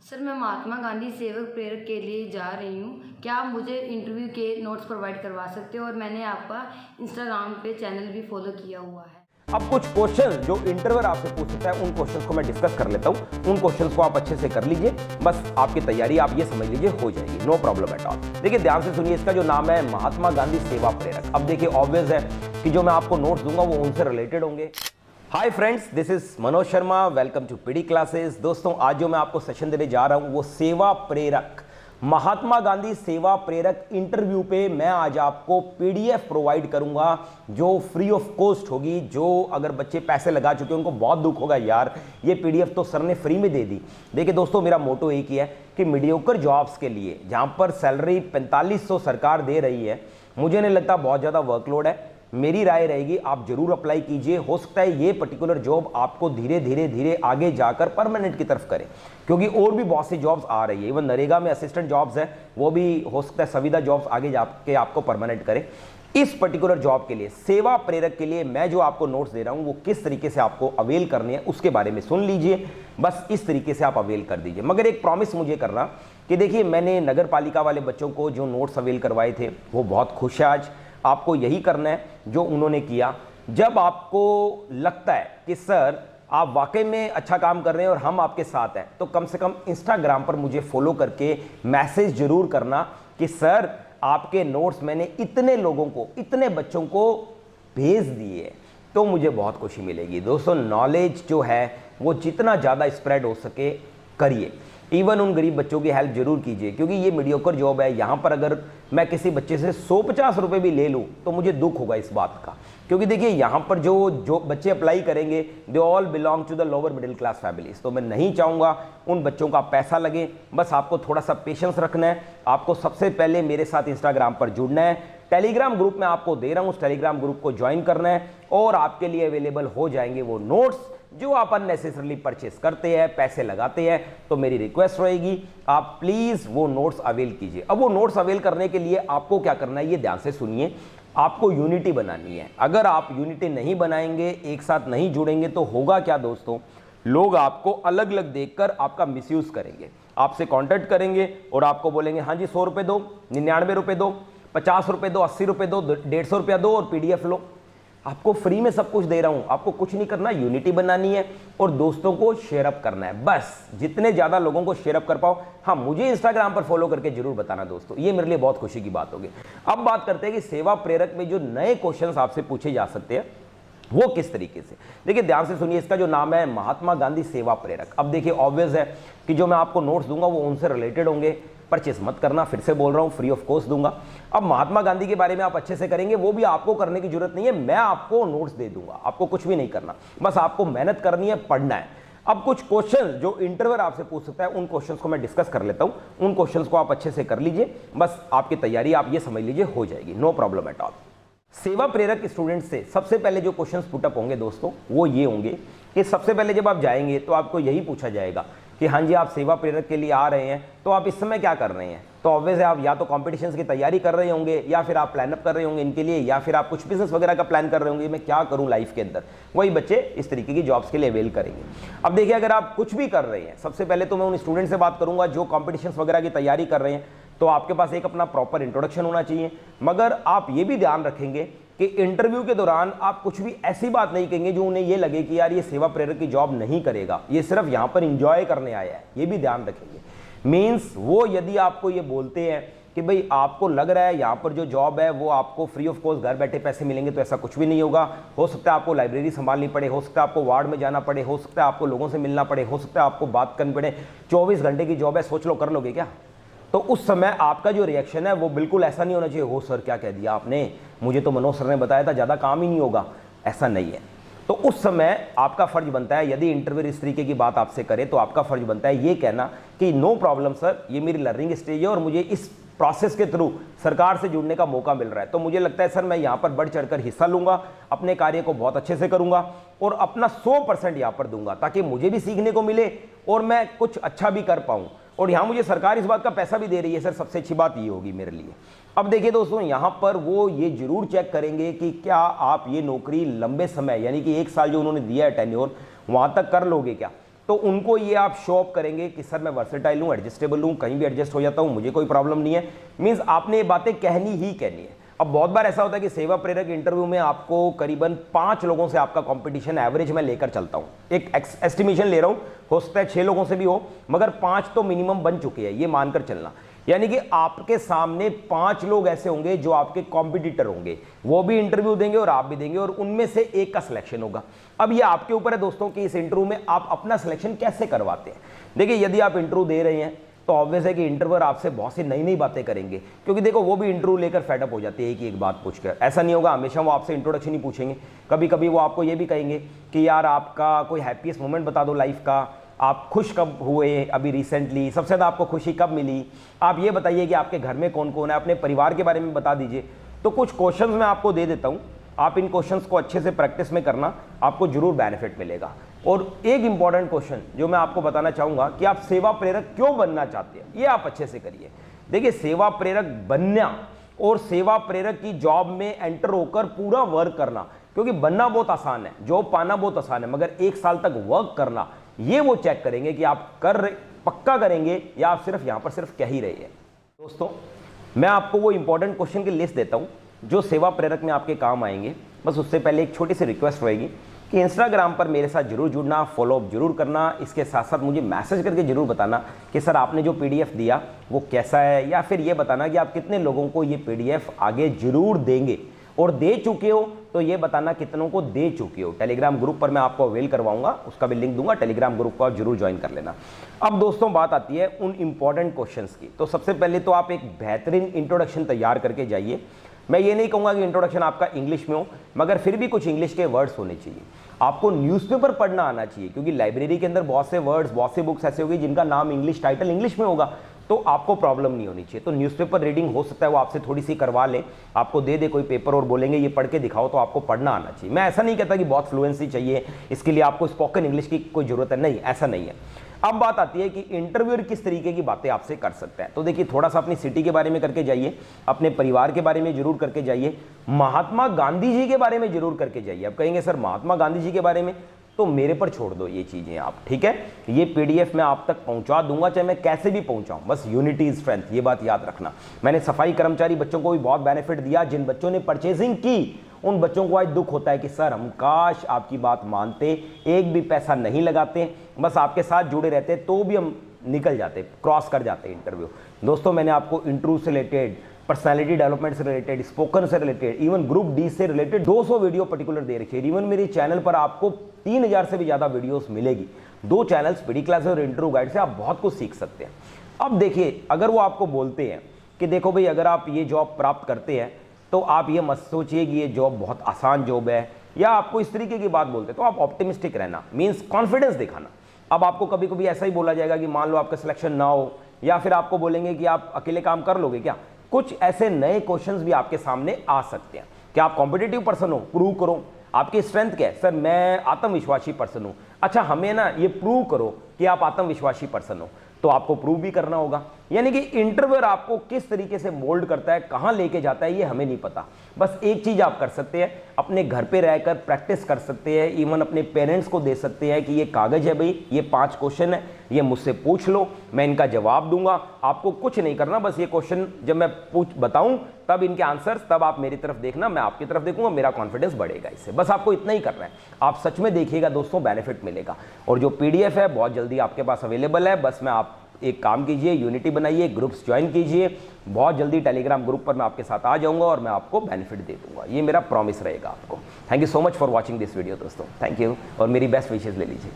Sir, मैं महात्मा गांधी सेवक प्रेरक के लिए जा रही हूँ। क्या आप मुझे इंटरव्यू के नोट्स प्रोवाइड करवा सकते हो? और मैंने आपका इंस्टाग्राम पे चैनल भी फॉलो किया हुआ है। अब कुछ क्वेश्चन जो इंटरव्यूअर आपसे पूछ सकता है उन क्वेश्चंस को मैं डिस्कस कर लेता हूं। उन क्वेश्चंस को आप अच्छे से कर लीजिए, बस आपकी तैयारी आप ये समझ लीजिए हो जाएगी, नो प्रॉब्लम एट ऑल। देखिए ध्यान से सुनिए, इसका जो नाम है महात्मा गांधी सेवा प्रेरक। अब देखिए ऑब्वियस है कि जो मैं आपको नोट्स दूंगा वो उनसे रिलेटेड होंगे। Hi friends, this is Manoj Sharma, welcome to PD classes. दोस्तों आज जो मैं आपको सेशन देने जा रहा हूं वो सेवा प्रेरक, महात्मा गांधी सेवा प्रेरक इंटरव्यू पे मैं आज आपको पीडीएफ प्रोवाइड करूंगा जो फ्री ऑफ कॉस्ट होगी। जो अगर बच्चे पैसे लगा चुके हैं उनको बहुत दुख होगा, यार ये पीडीएफ तो सर ने फ्री में दे दी। देखिए दोस्तों, मेरा मोटो एक ही है कि मीडियोकर जॉब्स के लिए जहां पर सैलरी 4500 सरकार दे रही है, मुझे नहीं लगता बहुत ज़्यादा वर्कलोड है। मेरी राय रहेगी आप जरूर अप्लाई कीजिए। हो सकता है ये पर्टिकुलर जॉब आपको धीरे धीरे आगे जाकर परमानेंट की तरफ करे, क्योंकि और भी बहुत सी जॉब्स आ रही है। इवन नरेगा में असिस्टेंट जॉब्स है, वो भी हो सकता है संविदा जॉब्स आगे जाके आपको परमानेंट करे। इस पर्टिकुलर जॉब के लिए, सेवा प्रेरक के लिए मैं जो आपको नोट्स दे रहा हूं वो किस तरीके से आपको अवेल करने हैं उसके बारे में सुन लीजिए। बस इस तरीके से आप अवेल कर दीजिए। मगर एक प्रॉमिस मुझे करना कि देखिए, मैंने नगर पालिका वाले बच्चों को जो नोट्स अवेल करवाए थे वो बहुत खुश है। आज आपको यही करना है जो उन्होंने किया। जब आपको लगता है कि सर आप वाकई में अच्छा काम कर रहे हैं और हम आपके साथ हैं, तो कम से कम इंस्टाग्राम पर मुझे फॉलो करके मैसेज जरूर करना कि सर आपके नोट्स मैंने इतने लोगों को, इतने बच्चों को भेज दिए, तो मुझे बहुत खुशी मिलेगी। दोस्तों नॉलेज जो है वो जितना ज़्यादा स्प्रेड हो सके करिए। इवन उन गरीब बच्चों की हेल्प जरूर कीजिए, क्योंकि ये मीडियोकर जॉब है। यहाँ पर अगर मैं किसी बच्चे से 150 रुपये भी ले लूँ तो मुझे दुख होगा इस बात का, क्योंकि देखिए यहाँ पर जो बच्चे अप्लाई करेंगे they all belong to the lower middle class families. तो मैं नहीं चाहूँगा उन बच्चों का पैसा लगे। बस आपको थोड़ा सा पेशेंस रखना है। आपको सबसे पहले मेरे साथ इंस्टाग्राम पर जुड़ना है। टेलीग्राम ग्रुप में आपको दे रहा हूँ, उस टेलीग्राम ग्रुप को ज्वाइन करना है और आपके लिए अवेलेबल हो जाएंगे वो नोट्स जो आप अननेसेसरली परचेस करते हैं, पैसे लगाते हैं। तो मेरी रिक्वेस्ट रहेगी आप प्लीज वो नोट्स अवेल कीजिए। अब वो नोट्स अवेल करने के लिए आपको क्या करना है ये ध्यान से सुनिए। आपको यूनिटी बनानी है। अगर आप यूनिटी नहीं बनाएंगे, एक साथ नहीं जुड़ेंगे, तो होगा क्या दोस्तों, लोग आपको अलग अलग देखकर आपका मिसयूज करेंगे, आपसे कांटेक्ट करेंगे और आपको बोलेंगे हाँ जी 100 रुपये दो, 99 रुपये दो, 50 रुपये दो, 80 रुपये दो, 150 रुपया दो और पीडीएफ लो। आपको फ्री में सब कुछ दे रहा हूं, आपको कुछ नहीं करना, यूनिटी बनानी है और दोस्तों को शेयर अप करना है। बस जितने ज्यादा लोगों को शेयर अप कर पाओ। हाँ, मुझे इंस्टाग्राम पर फॉलो करके जरूर बताना दोस्तों, ये मेरे लिए बहुत खुशी की बात होगी। अब बात करते हैं कि सेवा प्रेरक में जो नए क्वेश्चंस आपसे पूछे जा सकते हैं वो किस तरीके से। देखिए ध्यान से सुनिए, इसका जो नाम है महात्मा गांधी सेवा प्रेरक। अब देखिए ऑब्वियस है कि जो मैं आपको नोट्स दूंगा वो उनसे रिलेटेड होंगे। परचेस मत करना, फिर से बोल रहा हूं, फ्री ऑफ कॉस्ट दूंगा। अब महात्मा गांधी के बारे में आप अच्छे से करेंगे, वो भी आपको करने की जरूरत नहीं है, मैं आपको नोट्स दे दूंगा। आपको कुछ भी नहीं करना, बस आपको मेहनत करनी है, पढ़ना है। अब कुछ क्वेश्चन जो इंटरव्यूअर आपसे पूछ सकता है उन क्वेश्चंस को मैं डिस्कस कर लेता हूं। उन क्वेश्चंस को आप अच्छे से कर लीजिए, बस आपकी तैयारी आप ये समझ लीजिए हो जाएगी, नो प्रॉब्लम एट ऑल। सेवा प्रेरक स्टूडेंट से सबसे पहले जो क्वेश्चंस पुटअप होंगे दोस्तों वो ये होंगे कि सबसे पहले जब आप जाएंगे तो आपको यही पूछा जाएगा कि हाँ जी आप सेवा प्रेरक के लिए आ रहे हैं, तो आप इस समय क्या कर रहे हैं। तो ऑब्वियस है आप या तो कॉम्पिटिशन्स की तैयारी कर रहे होंगे, या फिर आप प्लान अप कर रहे होंगे इनके लिए, या फिर आप कुछ बिजनेस वगैरह का प्लान कर रहे होंगे, मैं क्या करूं लाइफ के अंदर। वही बच्चे इस तरीके की जॉब्स के लिए अवेल करेंगे। अब देखिए, अगर आप कुछ भी कर रहे हैं, सबसे पहले तो मैं उन स्टूडेंट से बात करूंगा जो कॉम्पिटिशन्स वगैरह की तैयारी कर रहे हैं, तो आपके पास एक अपना प्रॉपर इंट्रोडक्शन होना चाहिए। मगर आप ये भी ध्यान रखेंगे कि इंटरव्यू के दौरान आप कुछ भी ऐसी बात नहीं कहेंगे जो उन्हें ये लगे कि यार ये सेवा प्रेरक की जॉब नहीं करेगा, ये सिर्फ यहां पर एंजॉय करने आया है। ये भी ध्यान रखेंगे। मींस वो यदि आपको ये बोलते हैं कि भाई आपको लग रहा है यहां पर जो जॉब है वो आपको फ्री ऑफ कॉस्ट घर बैठे पैसे मिलेंगे, तो ऐसा कुछ भी नहीं होगा। हो सकता है आपको लाइब्रेरी संभालनी पड़े, हो सकता है आपको वार्ड में जाना पड़े, हो सकता है आपको लोगों से मिलना पड़े, हो सकता है आपको बात करनी पड़े। 24 घंटे की जॉब है, सोच लो कर लोगे क्या? तो उस समय आपका जो रिएक्शन है वो बिल्कुल ऐसा नहीं होना चाहिए, हो सर क्या कह दिया आपने, मुझे तो मनोज सर ने बताया था ज़्यादा काम ही नहीं होगा। ऐसा नहीं है। तो उस समय आपका फर्ज बनता है, यदि इंटरव्यू इस तरीके की बात आपसे करे तो आपका फर्ज बनता है ये कहना कि नो प्रॉब्लम सर, ये मेरी लर्निंग स्टेज है और मुझे इस प्रोसेस के थ्रू सरकार से जुड़ने का मौका मिल रहा है। तो मुझे लगता है सर मैं यहाँ पर बढ़ चढ़कर हिस्सा लूंगा, अपने कार्य को बहुत अच्छे से करूंगा और अपना 100% यहाँ पर दूंगा, ताकि मुझे भी सीखने को मिले और मैं कुछ अच्छा भी कर पाऊँ। और यहाँ मुझे सरकार इस बात का पैसा भी दे रही है सर, सबसे अच्छी बात ये होगी मेरे लिए। अब देखिए दोस्तों, यहाँ पर वो ये जरूर चेक करेंगे कि क्या आप ये नौकरी लंबे समय यानी कि 1 साल जो उन्होंने दिया है टेन्योर, वहाँ तक कर लोगे क्या। तो उनको ये आप शो ऑफ करेंगे कि सर मैं वर्सेटाइल हूँ, एडजस्टेबल हूँ, कहीं भी एडजस्ट हो जाता हूँ, मुझे कोई प्रॉब्लम नहीं है। मीन्स आपने ये बातें कहनी ही कहनी है। अब बहुत बार ऐसा होता है कि सेवा प्रेरक इंटरव्यू में आपको करीबन 5 लोगों से आपका कंपटीशन एवरेज में लेकर चलता हूं, एक एस्टिमेशन ले रहा हूं, हो सकता है 6 लोगों से भी हो, मगर 5 तो मिनिमम बन चुके हैं, ये मानकर चलना। यानी कि आपके सामने 5 लोग ऐसे होंगे जो आपके कॉम्पिटिटर होंगे, वो भी इंटरव्यू देंगे और आप भी देंगे, और उनमें से एक का सिलेक्शन होगा। अब ये आपके ऊपर है दोस्तों कि इस इंटरव्यू में आप अपना सिलेक्शन कैसे करवाते हैं। देखिए, यदि आप इंटरव्यू दे रहे हैं तो ऑब्वियस है कि इंटरव्यूअर आपसे बहुत सी नई नई बातें करेंगे, क्योंकि देखो वो भी इंटरव्यू लेकर फेडअप हो जाती है एक बात पूछकर। ऐसा नहीं होगा हमेशा वो आपसे इंट्रोडक्शन ही पूछेंगे, कभी कभी वो आपको ये भी कहेंगे कि यार आपका कोई हैप्पीएस्ट मोमेंट बता दो लाइफ का, आप खुश कब हुए अभी रिसेंटली, सबसे ज़्यादा आपको खुशी कब मिली, आप ये बताइए कि आपके घर में कौन कौन है, अपने परिवार के बारे में बता दीजिए। तो कुछ क्वेश्चंस मैं आपको दे देता हूँ, आप इन क्वेश्चंस को अच्छे से प्रैक्टिस में करना, आपको जरूर बेनिफिट मिलेगा। और एक इंपॉर्टेंट क्वेश्चन जो मैं आपको बताना चाहूंगा कि आप सेवा प्रेरक क्यों बनना चाहते हैं, ये आप अच्छे से करिए। देखिए, सेवा प्रेरक बनना और सेवा प्रेरक की जॉब में एंटर होकर पूरा वर्क करना, क्योंकि बनना बहुत आसान है, जॉब पाना बहुत आसान है, मगर 1 साल तक वर्क करना, ये वो चेक करेंगे कि आप पक्का करेंगे या आप सिर्फ यहां पर सिर्फ कह ही रहे हैं। दोस्तों, मैं आपको वो इंपॉर्टेंट क्वेश्चन की लिस्ट देता हूं जो सेवा प्रेरक में आपके काम आएंगे। बस उससे पहले एक छोटी सी रिक्वेस्ट रहेगी कि इंस्टाग्राम पर मेरे साथ जरूर जुड़ना, फॉलोअप जरूर करना, इसके साथ साथ मुझे मैसेज करके जरूर बताना कि सर आपने जो पीडीएफ दिया वो कैसा है, या फिर ये बताना कि आप कितने लोगों को ये पीडीएफ आगे जरूर देंगे, और दे चुके हो तो ये बताना कितनों को दे चुके हो। टेलीग्राम ग्रुप पर मैं आपको अवेल करवाऊंगा, उसका भी लिंक दूंगा, टेलीग्राम ग्रुप को आप जरूर ज्वाइन कर लेना। अब दोस्तों बात आती है उन इंपॉर्टेंट क्वेश्चंस की। तो सबसे पहले तो आप एक बेहतरीन इंट्रोडक्शन तैयार करके जाइए। मैं ये नहीं कहूँगा कि इंट्रोडक्शन आपका इंग्लिश में हो, मगर फिर भी कुछ इंग्लिश के वर्ड्स होने चाहिए। आपको न्यूज़पेपर पढ़ना आना चाहिए, क्योंकि लाइब्रेरी के अंदर बहुत से वर्ड्स, बहुत सी बुक्स ऐसे होगी जिनका नाम इंग्लिश, टाइटल इंग्लिश में होगा, तो आपको प्रॉब्लम नहीं होनी चाहिए। तो न्यूज़पेपर रीडिंग हो सकता है वो आपसे थोड़ी सी करवा ले, आपको दे दे कोई पेपर और बोलेंगे ये पढ़ के दिखाओ, तो आपको पढ़ना आना चाहिए। मैं ऐसा नहीं कहता कि बहुत फ्लुएंसी चाहिए, इसके लिए आपको स्पोकन इंग्लिश की कोई ज़रूरत है, नहीं, ऐसा नहीं है। अब बात आती है कि इंटरव्यूअर किस तरीके की बातें आपसे कर सकता है। तो देखिए, थोड़ा सा अपनी सिटी के बारे में करके जाइए, अपने परिवार के बारे में जरूर करके जाइए, महात्मा गांधी जी के बारे में जरूर करके जाइए। अब कहेंगे सर महात्मा गांधी जी के बारे में, तो मेरे पर छोड़ दो ये चीजें आप, ठीक है। ये पीडीएफ मैं आप तक पहुंचा दूंगा, चाहे मैं कैसे भी पहुंचाऊं, बस यूनिटी इज स्ट्रेंथ, ये बात याद रखना। मैंने सफाई कर्मचारी बच्चों को भी बहुत बेनिफिट दिया, जिन बच्चों ने परचेजिंग की उन बच्चों को आज दुख होता है कि सर हम काश आपकी बात मानते, एक भी पैसा नहीं लगाते, बस आपके साथ जुड़े रहते, तो भी हम निकल जाते, क्रॉस कर जाते इंटरव्यू। दोस्तों, मैंने आपको इंटरव्यू से रिलेटेड, पर्सनालिटी डेवलपमेंट से रिलेटेड, स्पोकन से रिलेटेड, इवन ग्रुप डी से रिलेटेड 200 वीडियो पर्टिकुलर दे रखी है। इवन मेरे चैनल पर आपको 3000 से भी ज्यादा वीडियोस मिलेगी। 2 चैनल्स, पीडी क्लासेस और इंटरव्यू गाइड से आप बहुत कुछ सीख सकते हैं। अब देखिए, अगर वो आपको बोलते हैं कि देखो भाई, अगर आप ये जॉब प्राप्त करते हैं तो आप ये मत सोचिए कि ये जॉब बहुत आसान जॉब है, या आपको इस तरीके की बात बोलते हैं, तो आप ऑप्टिमिस्टिक रहना, मीन्स कॉन्फिडेंस दिखाना। अब आपको कभी कभी ऐसा ही बोला जाएगा कि मान लो आपका सिलेक्शन ना हो, या फिर आपको बोलेंगे कि आप अकेले काम कर लोगे क्या। कुछ ऐसे नए क्वेश्चंस भी आपके सामने आ सकते हैं कि आप कॉम्पिटिटिव पर्सन हो, प्रूव करो, आपकी स्ट्रेंथ क्या है। सर मैं आत्मविश्वासी पर्सन हूं। अच्छा, हमें ना ये प्रूव करो कि आप आत्मविश्वासी पर्सन हो, तो आपको प्रूव भी करना होगा। यानी कि इंटरव्यूअर आपको किस तरीके से मोल्ड करता है, कहां लेके जाता है, ये हमें नहीं पता। बस एक चीज आप कर सकते हैं, अपने घर पे रहकर प्रैक्टिस कर सकते हैं, इवन अपने पेरेंट्स को दे सकते हैं कि ये कागज है भाई, ये 5 क्वेश्चन है, ये मुझसे पूछ लो, मैं इनका जवाब दूंगा। आपको कुछ नहीं करना, बस ये क्वेश्चन जब मैं बताऊं तब इनके आंसर्स, तब आप मेरी तरफ देखना, मैं आपकी तरफ देखूंगा, मेरा कॉन्फिडेंस बढ़ेगा इससे। बस आपको इतना ही करना है। आप सच में देखिएगा दोस्तों, बेनिफिट मिलेगा। और जो पीडीएफ है बहुत जल्दी आपके पास अवेलेबल है। बस मैं आप एक काम कीजिए, यूनिटी बनाइए, ग्रुप्स ज्वाइन कीजिए, बहुत जल्दी टेलीग्राम ग्रुप पर मैं आपके साथ आ जाऊंगा और मैं आपको बेनिफिट दे दूंगा, ये मेरा प्रॉमिस रहेगा आपको। Thank you so much for watching this video दोस्तों, थैंक यू, और मेरी बेस्ट विशेस ले लीजिए।